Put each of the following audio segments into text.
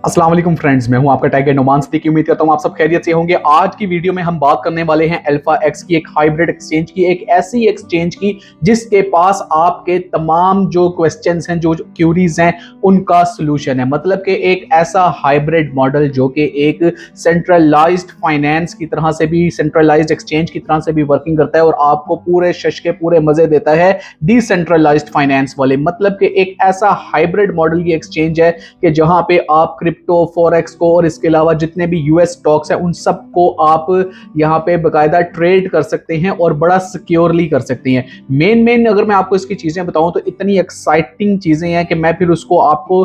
अस्सलाम वालेकुम फ्रेंड्स, मैं हूं आपका टाइगर नोमान सिद्दीकी। उम्मीद करता हूं आप सब खैरियत से होंगे। आज की वीडियो में हम बात करने वाले हैं अल्फा एक्स की, एक हाइब्रिड एक्सचेंज की, एक ऐसी एक्सचेंज की जिसके पास आपके तमाम जो क्वेश्चंस हैं, जो क्यूरीज हैं, उनका सोल्यूशन है। मतलब कि एक ऐसा हाइब्रिड मॉडल जो कि एक सेंट्रलाइज्ड फाइनेंस की तरह से भी, सेंट्रलाइज्ड एक्सचेंज की तरह से भी वर्किंग करता है और आपको पूरे शश के पूरे मजे देता है डिसेंट्रलाइज्ड फाइनेंस वाले। मतलब कि एक ऐसा हाइब्रिड मॉडल की एक्सचेंज है कि जहां पे आप क्रिप्टो, फॉरेक्स को और इसके अलावा जितने भी यूएस स्टॉक्स हैं उन सबको आप यहां पे बकायदा ट्रेड कर सकते हैं और बड़ा सिक्योरली कर सकते हैं। मेन अगर मैं आपको इसकी चीजें बताऊं तो इतनी एक्साइटिंग चीजें हैं कि मैं फिर उसको आपको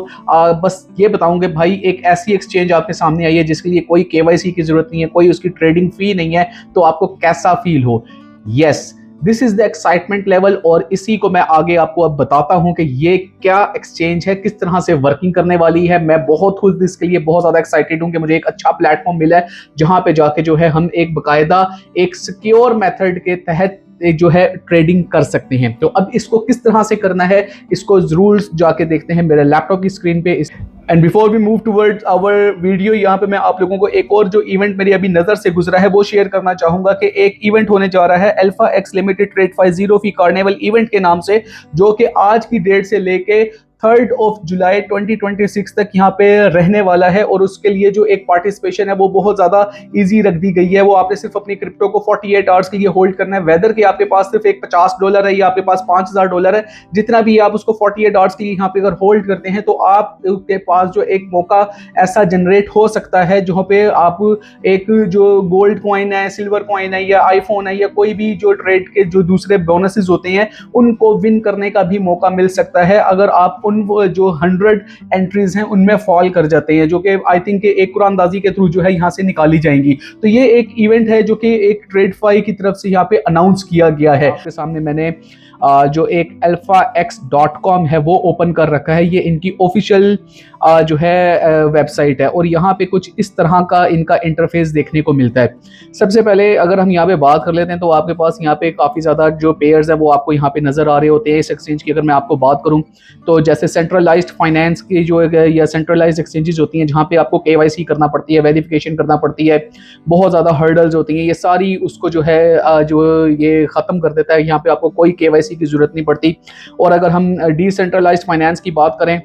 बस ये बताऊंगा भाई, एक ऐसी एक्सचेंज आपके सामने आई है जिसके लिए कोई केवाईसी की जरूरत नहीं है, कोई उसकी ट्रेडिंग फी नहीं है, तो आपको कैसा फील हो। Yes, this is the excitement level. और इसी को मैं आगे आपको अब बताता हूं कि ये क्या एक्सचेंज है, किस तरह से वर्किंग करने वाली है। मैं बहुत खुद इसके लिए बहुत ज्यादा एक्साइटेड हूं कि मुझे एक अच्छा प्लेटफॉर्म मिला है जहां पे जाके जो है हम एक बकायदा एक सिक्योर मेथड के तहत जो है ट्रेडिंग कर सकते हैं। तो अब इसको किस तरह से करना है, इसको जरूर जाके देखते हैं मेरे लैपटॉप की स्क्रीन पे। And before we move towards our video, यहाँ पे मैं आप लोगों को एक और जो इवेंट मेरी अभी नजर से गुजरा है वो शेयर करना चाहूंगा कि एक इवेंट होने जा रहा है अल्फा एक्स लिमिटेड ट्रेड 50 फी कार्निवल इवेंट के नाम से, जो कि आज की डेट से लेके 3 जुलाई 2026 तक यहाँ पे रहने वाला है। और उसके लिए जो एक पार्टिसिपेशन है वो बहुत ज्यादा इजी रख दी गई है। वो आपने सिर्फ अपनी क्रिप्टो को 48 आवर्स के लिए होल्ड करना है, वेदर कि आपके पास सिर्फ एक $50 है या आपके पास $5000 है, जितना भी आप उसको 48 आवर्स के लिए यहाँ पे अगर होल्ड करते हैं तो आपके पास जो एक मौका ऐसा जनरेट हो सकता है जहाँ पे आप एक जो गोल्ड कॉइन है, सिल्वर कॉइन है या आईफोन है या कोई भी जो ट्रेड के जो दूसरे बोनसेस होते हैं उनको विन करने का भी मौका मिल सकता है अगर आप उन जो 100 एंट्रीज हैं उनमें फॉल कर जाते हैं, जो कि आई थिंक एक कुरानदाजी के थ्रू जो है यहाँ से निकाली जाएंगी। तो ये एक इवेंट है जो कि एक ट्रेडफाई की तरफ से यहाँ पे अनाउंस किया गया है। आपके सामने मैंने जो एक alphax.com है वो ओपन कर रखा है। ये इनकी ऑफिशियल जो है वेबसाइट है और यहाँ पे कुछ इस तरह का इनका इंटरफेस देखने को मिलता है। सबसे पहले अगर हम यहाँ पे बात कर लेते हैं तो आपके पास यहाँ पे काफ़ी ज़्यादा जो पेयर्स हैं वो आपको यहाँ पे नज़र आ रहे होते हैं। इस एक्सचेंज की अगर मैं आपको बात करूँ तो जैसे सेंट्रलाइज्ड फाइनेंस की जो या सेंट्रलाइज्ड एक्सचेंजेस होती हैं जहाँ पे आपको केवाईसी करना पड़ती है, वेरिफिकेशन करना पड़ती है, बहुत ज़्यादा हर्डल्स होती हैं, ये सारी उसको जो है जो ये ख़त्म कर देता है। यहाँ पे आपको कोई केवाईसी की ज़रूरत नहीं पड़ती। और अगर हम डिसेंट्रलाइज्ड फाइनेंस की बात करें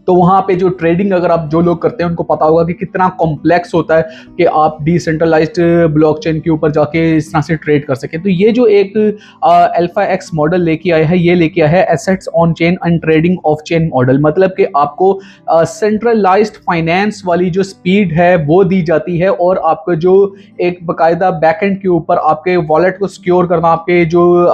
तो वहाँ पे जो ट्रेडिंग अगर आप जो लोग करते हैं उनको पता होगा कि कितना कॉम्प्लेक्स होता है कि आप डिसेंट्रलाइज्ड ब्लॉकचेन के ऊपर जाके इस तरह से ट्रेड कर सकें। तो ये जो एक अल्फा एक्स मॉडल लेके आया है, ये लेके आया है assets on chain and trading of chain model. मतलब कि आपको सेंट्रलाइज्ड फाइनेंस वाली जो स्पीड है वो दी जाती है और आपको जो एक बाकायदा बैकएंड के ऊपर आपके वॉलेट को सिक्योर करना, आपके जो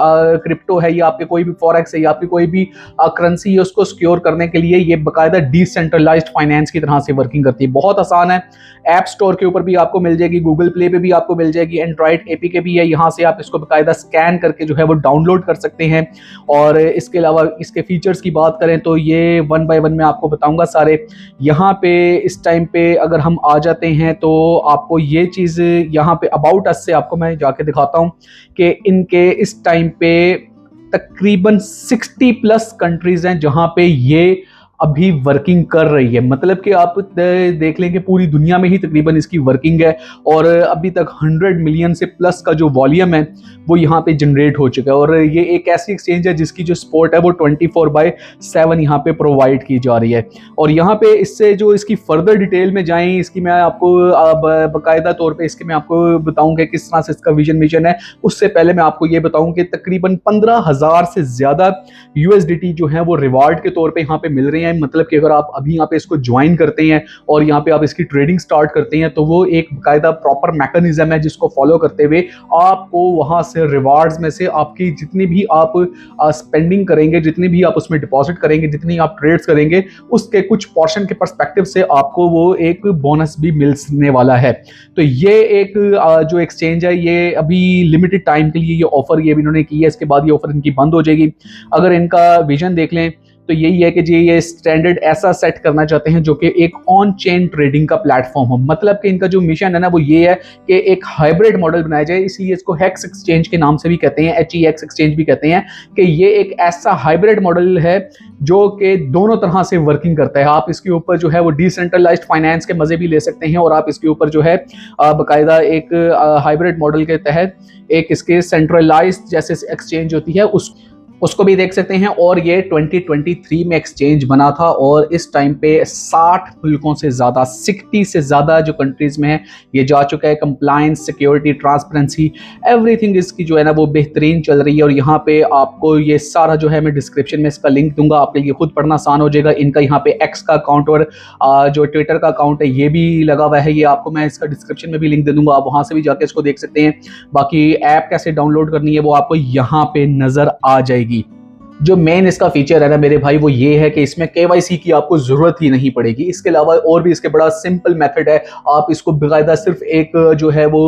क्रिप्टो है या आपके कोई भी फॉरेक्स है या आपकी कोई भी करेंसी है उसको सिक्योर करने के लिए ये बाकायदा डिसेंट्रलाइज्ड फाइनेंस की तरह से वर्किंग करती है। बहुत आसान है, ऐप स्टोर के ऊपर भी आपको मिल जाएगी, गूगल प्ले पे भी आपको मिल जाएगी, एंड्रॉइड एपीके भी है, यहाँ से आप इसको बाकायदा स्कैन करके जो है वो डाउनलोड कर सकते हैं। और इसके अलावा इसके फीचर्स की बात करें तो ये 1 बाय 1 मैं आपको बताऊंगा सारे। यहाँ पे इस टाइम पे अगर हम आ जाते हैं तो आपको ये चीज़ यहाँ पे अबाउट अस से आपको मैं जाके दिखाता हूँ कि इनके इस टाइम पे तकरीबन 60+ कंट्रीज हैं जहां पे ये अभी वर्किंग कर रही है। मतलब कि आप देख लेंगे पूरी दुनिया में ही तकरीबन इसकी वर्किंग है और अभी तक 100 मिलियन से प्लस का जो वॉल्यूम है वो यहाँ पे जनरेट हो चुका है। और ये एक ऐसी एक्सचेंज है जिसकी जो सपोर्ट है वो 24/7 यहाँ पे प्रोवाइड की जा रही है। और यहाँ पे इससे जो इसकी फर्दर डिटेल में जाएं, इसकी मैं आपको बाकायदा तौर पे इसके मैं आपको बताऊंगा किस तरह से इसका विजन मिशन है। उससे पहले मैं आपको ये बताऊं कि तकरीबन 15,000 से ज्यादा यूएसडीटी जो है वो रिवार्ड के तौर पे यहाँ पे मिल रही है। मतलब कि अगर आप अभी यहाँ पे इसको ज्वाइन करते हैं और यहाँ पे आप इसकी ट्रेडिंग स्टार्ट करते हैं तो वो एक बाकायदा प्रॉपर मैकेनिज्म है जिसको फॉलो करते हुए आपको वहां से रिवार्ड्स में से आपकी जितनी भी आप स्पेंडिंग करेंगे, जितनी भी आप उसमें डिपॉजिट करेंगे, जितनी आप ट्रेड्स करेंगे, उसके कुछ पोर्शन के पर्सपेक्टिव से आपको वो एक बोनस भी मिलने वाला है। तो ये एक जो एक्सचेंज है ये अभी लिमिटेड टाइम के लिए ये ऑफर ये भी इन्होंने की है, इसके बाद ये ऑफर इनकी बंद हो जाएगी। अगर इनका विजन देख लें तो यही है कि जी ये स्टैंडर्ड ऐसा सेट करना चाहते हैं जो कि एक ऑन चेन ट्रेडिंग का प्लेटफॉर्म हो। मतलब कि इनका जो मिशन है ना वो ये है कि एक हाइब्रिड मॉडल बनाया जाए, इसलिए इसको हेक्स एक्सचेंज के नाम से भी कहते हैं, HEX एक्सचेंज भी कहते हैं, कि ये एक ऐसा हाइब्रिड मॉडल है जो कि दोनों तरह से वर्किंग करता है। आप इसके ऊपर जो है वो डिसेंट्रलाइज्ड फाइनेंस के मजे भी ले सकते हैं, और आप इसके ऊपर जो है बाकायदा एक हाइब्रिड मॉडल के तहत एक इसके सेंट्रलाइज्ड जैसे एक्सचेंज होती है उसको भी देख सकते हैं। और ये 2023 में एक्सचेंज बना था, और इस टाइम पे 60 मुल्कों से ज़्यादा, 60 से ज़्यादा जो कंट्रीज़ में है ये जा चुका है। कंप्लायंस, सिक्योरिटी, ट्रांसपेरेंसी, एवरीथिंग इसकी जो है ना वो बेहतरीन चल रही है। और यहाँ पे आपको ये सारा जो है मैं डिस्क्रिप्शन में इसका लिंक दूंगा, आपके लिए खुद पढ़ना आसान हो जाएगा। इनका यहाँ पे एक्स का अकाउंट और जो ट्विटर का अकाउंट है ये भी लगा हुआ है, ये आपको मैं इसका डिस्क्रिप्शन में भी लिंक दे दूंगा, आप वहाँ से भी जाके इसको देख सकते हैं। बाकी ऐप कैसे डाउनलोड करनी है वो आपको यहाँ पे नज़र आ जाएगी। जो मेन इसका फीचर है ना मेरे भाई वो ये है कि इसमें KYC की आपको जरूरत ही नहीं पड़ेगी। इसके अलावा और भी इसके बड़ा सिंपल मेथड है, आप इसको बाकायदा सिर्फ एक जो है वो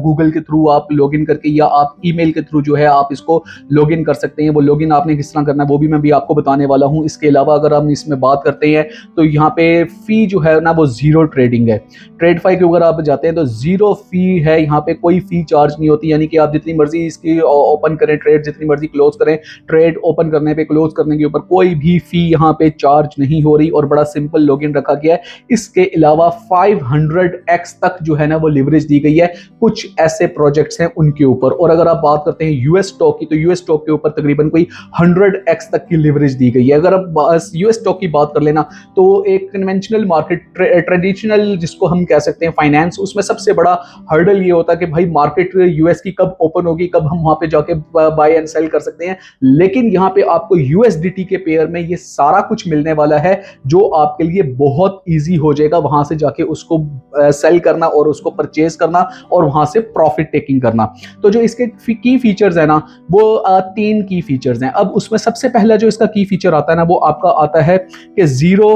गूगल के थ्रू आप लॉगिन करके या आप ईमेल के थ्रू जो है आप इसको लॉगिन कर सकते हैं। वो लॉगिन आपने किस तरह करना है वो भी मैं भी आपको बताने वाला हूँ। इसके अलावा अगर हम इसमें बात करते हैं तो यहाँ पे फी जो है ना वो जीरो ट्रेडिंग है। TradeFi के अगर आप जाते हैं तो जीरो फी है, यहाँ पे कोई फी चार्ज नहीं होती, यानी कि आप जितनी मर्जी इसकी ओपन करें ट्रेड, जितनी मर्जी क्लोज करें ट्रेड, ओपन करने पे क्लोज करने के ऊपर कोई भी फी यहाँ पे चार्ज नहीं हो रही, और बड़ा सिंपल लॉगिन रखा गया है। इसके अलावा 500x तक जो है ना वो लिवरेज दी गई है कुछ ऐसे प्रोजेक्ट्स हैं उनके ऊपर। और अगर आप बात करते हैं यूएस स्टॉक की, तो यूएस स्टॉक के ऊपर तकरीबन कोई 100x तक की लिवरेज दी गई है। अगर आप यूएस स्टॉक की बात कर लेना तो एक कन्वेंशनल मार्केट, ट्रेडिशनल जिसको हम कह सकते हैं फाइनेंस, उसमें सबसे बड़ा हर्डल ये होता है कि भाई मार्केट यूएस की कब ओपन होगी, कब हम वहां पे जाके बाय एंड सेल कर सकते हैं। लेकिन यहाँ पे आपको यूएसडीटी के पेयर में ये सारा कुछ मिलने वाला है, जो आपके लिए बहुत इजी हो जाएगा वहां से जाके उसको सेल करना और उसको परचेज करना और वहां से प्रॉफिट टेकिंग करना। तो जो इसके की फीचर्स है ना वो 3 की फीचर्स हैं। अब उसमें सबसे पहला जो इसका की फीचर आता है ना वो आपका आता है कि जीरो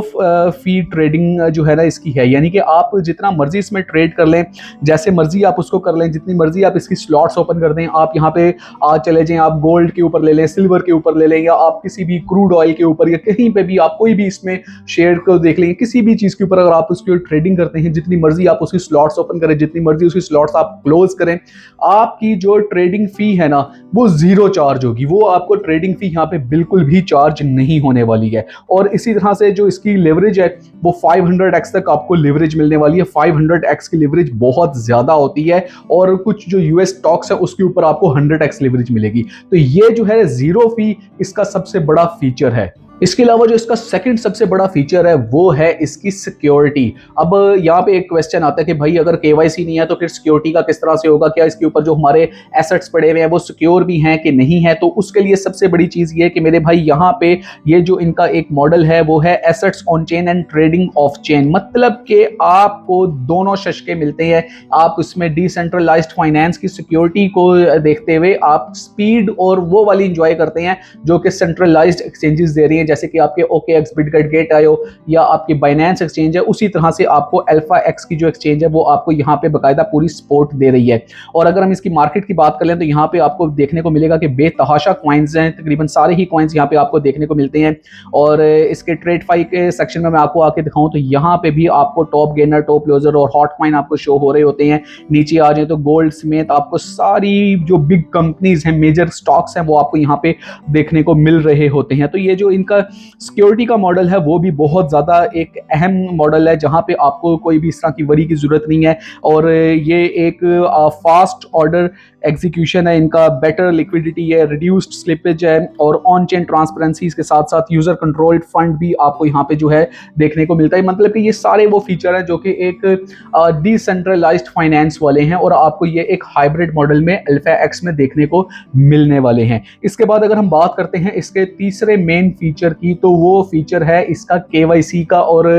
फी ट्रेडिंग जो है ना इसकी है, यानी कि आप जितना मर्जी इसमें ट्रेड कर लें, जैसे मर्जी आप उसको कर लें, जितनी मर्जी आप इसकी स्लॉट्स ओपन कर दें। आप यहाँ पे चले जाएं, आप गोल्ड के ऊपर ले लें, सिल्वर के ऊपर ले लें, या आप किसी भी क्रूड ऑयल के ऊपर या कहीं पे भी आप कोई भी इसमें शेयर को देख लें, किसी भी चीज़ के ऊपर अगर आप उसकी ट्रेडिंग करते हैं, जितनी मर्जी आप उसकी स्लॉट्स ओपन करें, जितनी मर्जी उसकी स्लॉट्स आप क्लोज करें, आपकी जो ट्रेडिंग फी है ना वो जीरो चार्ज होगी। वो आपको ट्रेडिंग फी यहाँ पे बिल्कुल भी चार्ज नहीं होने वाली है। और इसी तरह से जो इसकी लेवरेज है वो 500x तक आपको लेवरेज मिलने वाली है। 500x की लेवरेज बहुत ज्यादा होती है, और कुछ जो यूएस स्टॉक्स है उसके ऊपर आपको 100x लेवरेज मिलेगी। तो ये जो है जीरो फी इसका सबसे बड़ा फीचर है। इसके अलावा जो इसका सेकंड सबसे बड़ा फीचर है वो है इसकी सिक्योरिटी। अब यहाँ पे एक क्वेश्चन आता है कि भाई अगर केवाईसी नहीं है तो फिर सिक्योरिटी का किस तरह से होगा, क्या इसके ऊपर जो हमारे एसेट्स पड़े हुए हैं वो सिक्योर भी हैं कि नहीं है। तो उसके लिए सबसे बड़ी चीज ये है कि मेरे भाई यहाँ पे ये जो इनका एक मॉडल है वो है assets on chain and trading of chain. मतलब कि आपको दोनों शशके मिलते हैं। आप उसमें डिसेंट्रलाइज्ड फाइनेंस की सिक्योरिटी को देखते हुए आप स्पीड और वो वाली इंजॉय करते हैं जो कि सेंट्रलाइज्ड एक्सचेंजेस दे रही है, जैसे कि आपके OKX, बिटगेट, गेट.io या आपकी बाइनेंस एक्सचेंज है। उसी तरह से आपको अल्फा एक्स की जो एक्सचेंज है वो आपको यहाँ पे बकायदा पूरी सपोर्ट दे रही है। और अगर हम इसकी मार्केट की बात कर लें तो यहाँ पे आपको देखने को मिलेगा कि बेतहाशा कॉइन्स हैं, तकरीबन सारे ही कॉइन्स यहाँ पे आपको देखने को मिलते हैं। और इसके TradeFi के सेक्शन में मैं आपको आके दिखाऊं तो यहाँ पे भी आपको टॉप गेनर, टॉप लूजर और हॉट कॉइन आपको शो हो रहे होते हैं। नीचे आ जाए तो गोल्ड समेत आपको सारी जो बिग कंपनीज हैं, मेजर स्टॉक्स हैं, वो आपको यहाँ पे देखने को मिल रहे होते हैं। तो ये जो इनका सिक्योरिटी का मॉडल है वो भी बहुत ज़्यादा एक अहम मॉडल है, जहाँ पे आपको कोई भी इस तरह की वरी की ज़रूरत नहीं है। और ये एक फास्ट ऑर्डर एग्जीक्यूशन है इनका, बेटर लिक्विडिटी है, रिड्यूस्ड स्लिपेज है, और ऑन चेन ट्रांसपेरेंसी के साथ साथ यूज़र कंट्रोल्ड फंड भी आपको यहाँ पे जो है देखने को मिलता है। मतलब कि ये सारे वो फीचर हैं जो कि एक डिसेंट्रलाइज्ड फाइनेंस वाले हैं, और आपको ये एक हाइब्रिड मॉडल में अल्फा एक्स में देखने को मिलने वाले हैं। इसके बाद अगर हम बात करते हैं इसके तीसरे मेन फीचर की, तो वो फीचर है इसका KYC का, और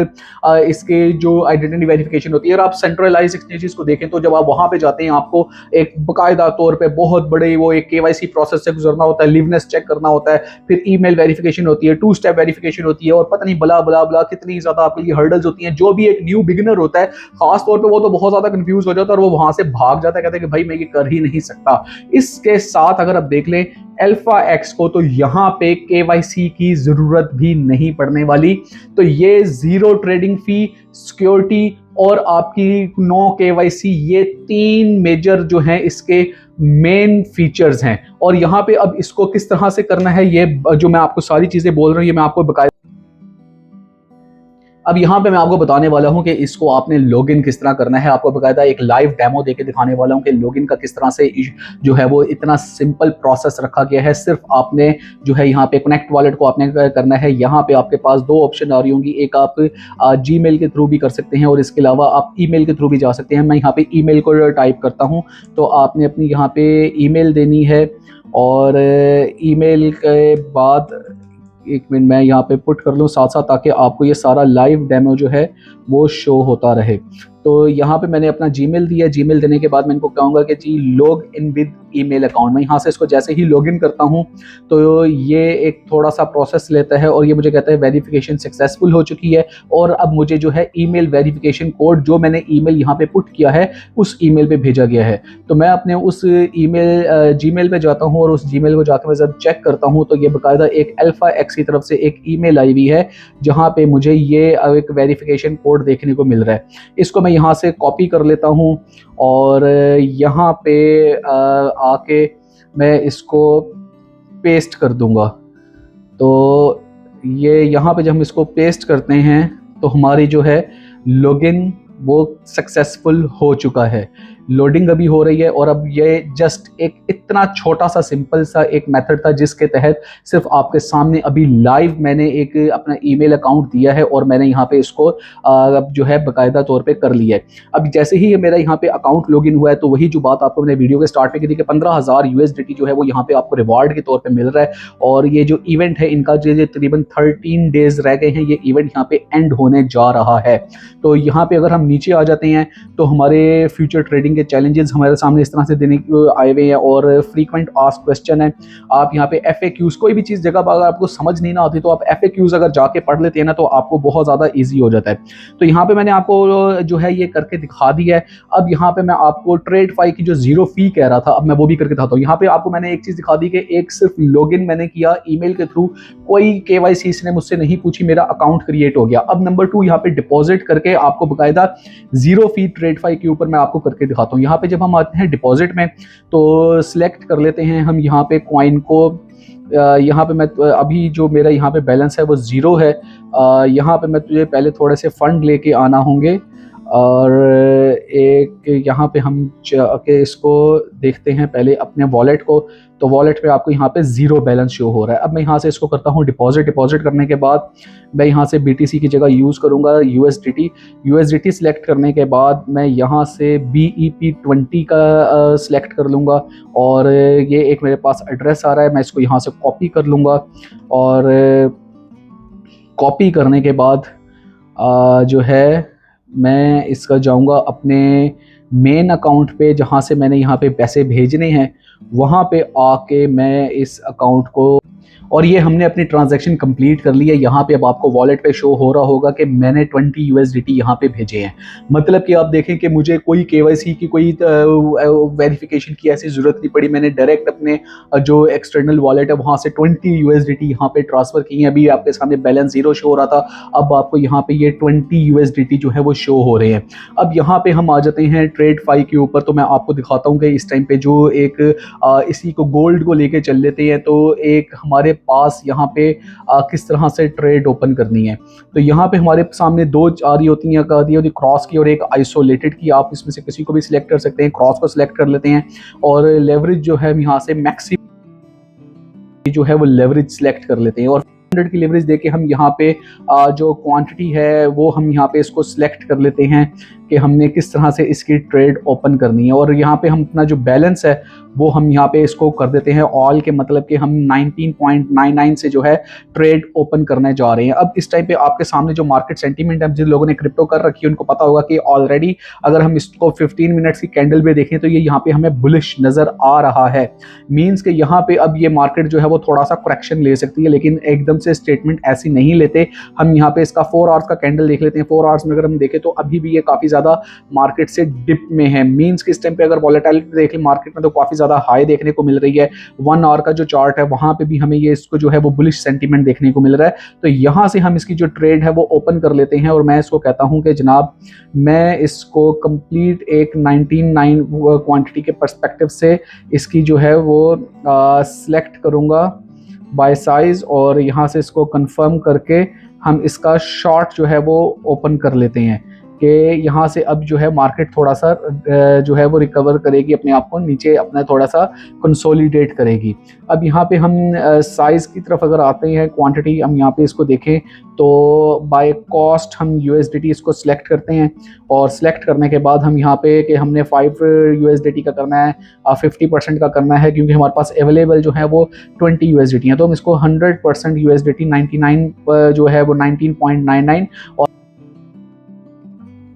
इसके जो आइडेंटिटी वेरिफिकेशन होती है। और आप सेंट्रलाइज्ड एक्सचेंजेस को देखें तो जब आप वहाँ पे जाते हैं आपको एक बाकायदा तौर पे बहुत बड़े वो एक KYC प्रोसेस से गुजरना होता है, लिवनेस चेक करना होता है, फिर ईमेल वेरिफिकेशन होती है, 2 स्टेप वेरिफिकेशन होती है, और पता नहीं बला बला बला कितनी ज्यादा आपके लिए हर्डल्स होती हैं। जो भी एक न्यू बिगिनर होता है खास तौर पे वो तो बहुत ज्यादा कंफ्यूज हो जाता है और वो वहां से भाग जाता है, कहते हैं कि भाई मैं ये कर ही नहीं सकता। इसके साथ अगर आप देख लें अल्फा एक्स को तो यहाँ पे केवाईसी की ज़रूरत भी नहीं पड़ने वाली। तो ये ज़ीरो ट्रेडिंग फ़ी, सिक्योरिटी और आपकी नो केवाईसी, ये 3 मेजर जो हैं इसके मेन फीचर्स हैं। और यहाँ पे अब इसको किस तरह से करना है, ये जो मैं आपको सारी चीज़ें बोल रहा हूँ ये मैं आपको बकायदा अब यहाँ पे मैं आपको बताने वाला हूँ कि इसको आपने लॉगिन किस तरह करना है। आपको बकायदा एक लाइव डेमो देके दिखाने वाला हूँ कि लॉगिन का किस तरह से जो है वो इतना सिंपल प्रोसेस रखा गया है। सिर्फ आपने जो है यहाँ पे कनेक्ट वॉलेट को आपने करना है। यहाँ पे आपके पास 2 ऑप्शन आ रही होंगी, एक आप जीमेल के थ्रू भी कर सकते हैं और इसके अलावा आप ईमेल के थ्रू भी जा सकते हैं। मैं यहाँ पे ईमेल को टाइप करता हूँ, तो आपने अपनी यहाँ पे ईमेल देनी है और ईमेल के बाद 1 मिनट मैं यहाँ पे पुट कर लूँ साथ साथ, ताकि आपको ये सारा लाइव डेमो जो है वो शो होता रहे। तो यहाँ पे मैंने अपना जीमेल दिया। जीमेल देने के बाद मैं इनको कहूँगा कि जी log in with email account. मैं यहाँ से इसको जैसे ही लॉगिन करता हूँ तो ये एक थोड़ा सा प्रोसेस लेता है और ये मुझे कहता है वेरिफिकेशन सक्सेसफुल हो चुकी है। और अब मुझे जो है ईमेल वेरिफिकेशन कोड जो मैंने ईमेल यहाँ पे पुट किया है उस ईमेल पे भेजा गया है। तो मैं अपने उस ईमेल जीमेल पे जाता हूँ और उस जीमेल को जाकर मैं जब चेक करता हूँ तो ये बाकायदा एक अल्फा एक्स की तरफ से एक ईमेल आई हुई है जहाँ पे मुझे ये एक वेरिफिकेशन कोड देखने को मिल रहा है। इसको मैं यहाँ से कॉपी कर लेता हूँ और यहाँ पे आके मैं इसको पेस्ट कर दूंगा। तो ये यहाँ पे जब हम इसको पेस्ट करते हैं तो हमारी जो है लॉगिन वो सक्सेसफुल हो चुका है। लोडिंग अभी हो रही है और अब ये जस्ट एक इतना छोटा सा सिंपल सा एक मेथड था जिसके तहत सिर्फ आपके सामने अभी लाइव मैंने एक अपना ईमेल अकाउंट दिया है और मैंने यहाँ पे इसको अब जो है बाकायदा तौर पे कर लिया है। अब जैसे ही मेरा यहाँ पे अकाउंट लॉगिन हुआ है तो वही जो बात आपको मैंने वीडियो के स्टार्ट में की थी कि 15,000 USDT जो है वो यहाँ पे आपको रिवार्ड के तौर पर मिल रहा है। और ये जो इवेंट है इनका जो तकरीबन 13 डेज रह गए हैं, ये इवेंट यहाँ पे एंड होने जा रहा है। तो यहाँ पे अगर हम नीचे आ जाते हैं तो हमारे फ्यूचर ट्रेडिंग के चैलेंजेस हमारे सामने इस तरह से देने आए हुए हैं और फ्रीक्वेंट आस्क्ड क्वेश्चन है। आप यहाँ पे FAQs, कोई भी चीज़ जगह पर अगर आपको समझ नहीं ना आती तो आप FAQs अगर जाके पढ़ लेते हैं ना तो आपको बहुत ज़्यादा ईजी हो जाता है। तो यहाँ पे मैंने आपको जो है ये करके दिखा दिया है। अब यहाँ पे मैं आपको TradeFi की जो ज़ीरो फी कह रहा था अब मैं वो भी करके दिखाता हूँ। यहाँ पे आपको मैंने एक चीज़ दिखा दी कि एक सिर्फ लॉगिन मैंने किया ईमेल के थ्रू, कोई KYC इसने मुझसे नहीं पूछी, मेरा अकाउंट क्रिएट हो गया। अब नंबर 2 यहाँ पे डिपॉजिट करके आपको बाकायदा ज़ीरो फी TradeFi के ऊपर मैं आपको करके दिखाता हूँ। यहाँ पे जब हम आते हैं डिपॉजिट में तो सिलेक्ट कर लेते हैं हम यहाँ पे कॉइन को। यहाँ पे मैं अभी जो मेरा यहाँ पे बैलेंस है वो 0 है। यहाँ पे मैं तुझे पहले थोड़े से फंड लेके आना होंगे और एक यहाँ पे हम जाके इसको देखते हैं पहले अपने वॉलेट को। तो वॉलेट पे आपको यहाँ पे 0 बैलेंस शो हो रहा है। अब मैं यहाँ से इसको करता हूँ डिपॉजिट। डिपॉजिट करने के बाद मैं यहाँ से BTC की जगह यूज़ करूँगा USDT सिलेक्ट करने के बाद मैं यहाँ से BEP20 का सिलेक्ट कर लूँगा और ये एक मेरे पास एड्रेस आ रहा है, मैं इसको यहाँ से कॉपी कर लूँगा और कॉपी करने के बाद जो है मैं इसका जाऊंगा अपने मेन अकाउंट पे जहाँ से मैंने यहाँ पे पैसे भेजने हैं, वहाँ पे आके मैं इस अकाउंट को, और ये हमने अपनी ट्रांजैक्शन कंप्लीट कर ली है। यहाँ पे अब आपको वॉलेट पे शो हो रहा होगा कि मैंने 20 USDT यहाँ पे भेजे हैं। मतलब कि आप देखें कि मुझे कोई KYC की कोई वेरिफिकेशन की ऐसी ज़रूरत नहीं पड़ी। मैंने डायरेक्ट अपने जो एक्सटर्नल वॉलेट है वहाँ से 20 USDT यहाँ पे ट्रांसफ़र की हैं। अभी आपके सामने बैलेंस 0 शो हो रहा था, अब आपको यहाँ पे ये 20 USDT जो है वो शो हो रहे हैं। अब यहाँ पे हम आ जाते हैं TradeFi के ऊपर। तो मैं आपको दिखाता हूँ कि इस टाइम पे जो एक इसी को गोल्ड को लेके चल लेते हैं। तो एक हमारे पास यहाँ पे किस तरह से ट्रेड ओपन करनी है, तो यहाँ पे हमारे सामने 2 आ रही होती हैं, क्रॉस की और एक आइसोलेटेड की। आप इसमें से किसी को भी सिलेक्ट कर सकते हैं। क्रॉस को सिलेक्ट कर लेते हैं और लेवरेज जो है यहाँ से मैक्सिमम जो है वो लेवरेज सिलेक्ट कर लेते हैं और 100 की लेवरेज देके हम यहाँ पे जो क्वांटिटी है वो हम यहाँ पे इसको सिलेक्ट कर लेते हैं कि हमने किस तरह से इसकी ट्रेड ओपन करनी है। और यहाँ पे हम अपना जो बैलेंस है वो हम यहाँ पे इसको कर देते हैं ऑल के, मतलब कि हम 19.99 से जो है ट्रेड ओपन करने जा रहे हैं। अब इस टाइम पे आपके सामने जो मार्केट सेंटीमेंट है, जिन लोगों ने क्रिप्टो कर रखी है उनको पता होगा कि ऑलरेडी अगर हम इसको 15 मिनट्स की कैंडल पे देखें तो ये यहाँ पे हमें बुलिश नज़र आ रहा है। मीन्स कि यहाँ पे अब ये मार्केट जो है वो थोड़ा सा करेक्शन ले सकती है, लेकिन एकदम से स्टेटमेंट ऐसी नहीं लेते। हम यहाँ पे इसका 4 आवर्स का कैंडल देख लेते हैं। 4 आवर्स में अगर हम देखें तो अभी भी ये काफ़ी ज़्यादा मार्केट से डिप में है। मीन्स कि इस टाइम पे अगर वॉलेटिलिटी देख लें मार्केट में तो काफ़ी ज़्यादा हाई देखने को मिल रही है। 1 आवर का जो चार्ट है वहाँ पे भी हमें ये इसको जो है वो बुलिश सेंटीमेंट देखने को मिल रहा है। तो यहाँ से हम इसकी जो ट्रेड है वो ओपन कर लेते हैं और मैं इसको कहता हूँ कि जनाब मैं इसको कंप्लीट एक 19 क्वांटिटी के पर्सपेक्टिव से इसकी जो है वो सिलेक्ट करूँगा बाय साइज और यहाँ से इसको कंफर्म करके हम इसका शॉर्ट जो है वो ओपन कर लेते हैं कि यहाँ से अब जो है मार्केट थोड़ा सा जो है वो रिकवर करेगी, अपने आप को नीचे अपना थोड़ा सा कंसोलिडेट करेगी। अब यहाँ पे हम साइज़ की तरफ अगर आते हैं, क्वांटिटी हम यहाँ पे इसको देखें तो बाय कॉस्ट हम USDT इसको सिलेक्ट करते हैं और सिलेक्ट करने के बाद हम यहाँ पे कि हमने 5 USDT का करना है, 50% का करना है क्योंकि हमारे पास अवेलेबल जो है वो 20 USDT है, तो हम इसको 100% USDT 99 जो है वो 19.99 और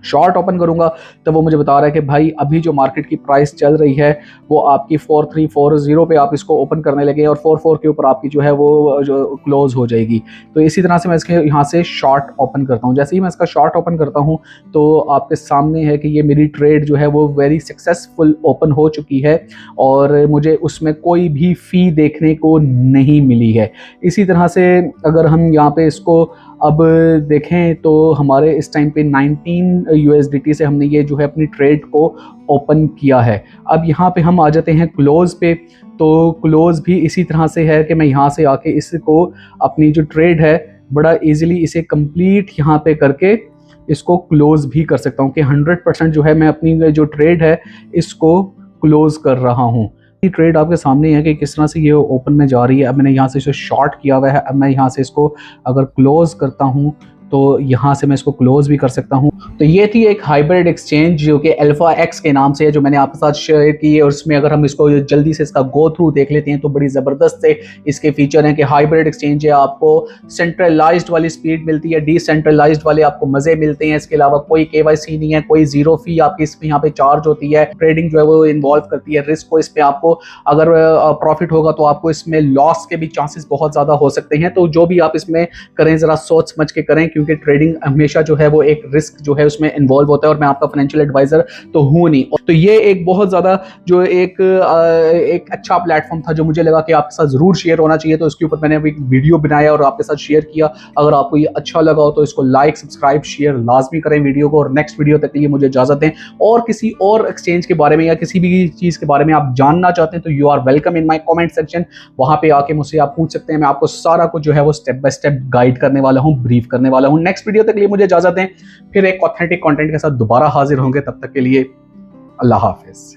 शॉर्ट ओपन करूंगा तो वो मुझे बता रहा है कि भाई अभी जो मार्केट की प्राइस चल रही है वो आपकी 4340 पे आप इसको ओपन करने लगे और 44 के ऊपर आपकी जो है वो जो क्लोज हो जाएगी। तो इसी तरह से मैं इसके यहाँ से शॉर्ट ओपन करता हूँ। जैसे ही मैं इसका शॉर्ट ओपन करता हूँ तो आपके सामने है कि ये मेरी ट्रेड जो है वो वेरी सक्सेसफुल ओपन हो चुकी है और मुझे उसमें कोई भी फ़ी देखने को नहीं मिली है। इसी तरह से अगर हम यहाँ पे इसको अब देखें तो हमारे इस टाइम पे 19 USDT से हमने ये जो है अपनी ट्रेड को ओपन किया है। अब यहाँ पे हम आ जाते हैं क्लोज़ पे, तो क्लोज़ भी इसी तरह से है कि मैं यहाँ से आके इसको अपनी जो ट्रेड है बड़ा इजीली इसे कंप्लीट यहाँ पे करके इसको क्लोज़ भी कर सकता हूँ कि 100% जो है मैं अपनी जो ट्रेड है इसको क्लोज़ कर रहा हूँ। ट्रेड आपके सामने है कि किस तरह से ये ओपन में जा रही है। अब मैंने यहाँ से इसे शॉर्ट किया हुआ है। अब मैं यहाँ से इसको अगर क्लोज करता हूँ तो यहाँ से मैं इसको क्लोज भी कर सकता हूँ। तो ये थी एक हाइब्रिड एक्सचेंज जो कि अल्फा एक्स के नाम से है, जो मैंने आपके साथ शेयर की है। और इसमें अगर हम इसको जल्दी से इसका गो थ्रू देख लेते हैं तो बड़ी ज़बरदस्त से इसके फीचर हैं कि हाइब्रिड एक्सचेंज है, आपको सेंट्रलाइज्ड वाली स्पीड मिलती है, डिसेंट्रलाइज्ड वाले आपको मज़े मिलते हैं। इसके अलावा कोई KYC नहीं है, कोई जीरो फी आपकी इसमें यहाँ पे चार्ज होती है। ट्रेडिंग जो है वो इन्वॉल्व करती है रिस्क को। इस पर आपको अगर प्रॉफिट होगा तो आपको इसमें लॉस के भी चांसेस बहुत ज़्यादा हो सकते हैं। तो जो भी आप इसमें करें ज़रा सोच समझ के करें क्योंकि ट्रेडिंग हमेशा जो है वो एक रिस्क जो है उसमें इन्वॉल्व होता है और मैं आपका फाइनेंशियल एडवाइजर तो हूँ नहीं। तो ये एक बहुत ज़्यादा जो एक अच्छा प्लेटफॉर्म था जो मुझे लगा कि आपके साथ ज़रूर शेयर होना चाहिए, तो इसके ऊपर मैंने एक वीडियो बनाया और आपके साथ शेयर किया। अगर आपको ये अच्छा लगा हो तो इसको लाइक सब्सक्राइब शेयर लाजमी करें वीडियो को। और नेक्स्ट वीडियो तक के लिए मुझे इजाज़त दें। और किसी और एक्सचेंज के बारे में या किसी भी चीज़ के बारे में आप जानना चाहते हैं तो you are welcome in my comment section. वहाँ पे आके मुझसे आप पूछ सकते हैं। मैं आपको सारा कुछ जो है वो स्टेप बाय स्टेप गाइड करने वाला हूँ, ब्रीफ करने वाला हूँ। नेक्स्ट वीडियो तक के लिए मुझे इजाज़त दें। फिर एक ऑथेंटिक कंटेंट के साथ दोबारा हाजिर होंगे। तब तक के लिए अल्लाह हाफिज़।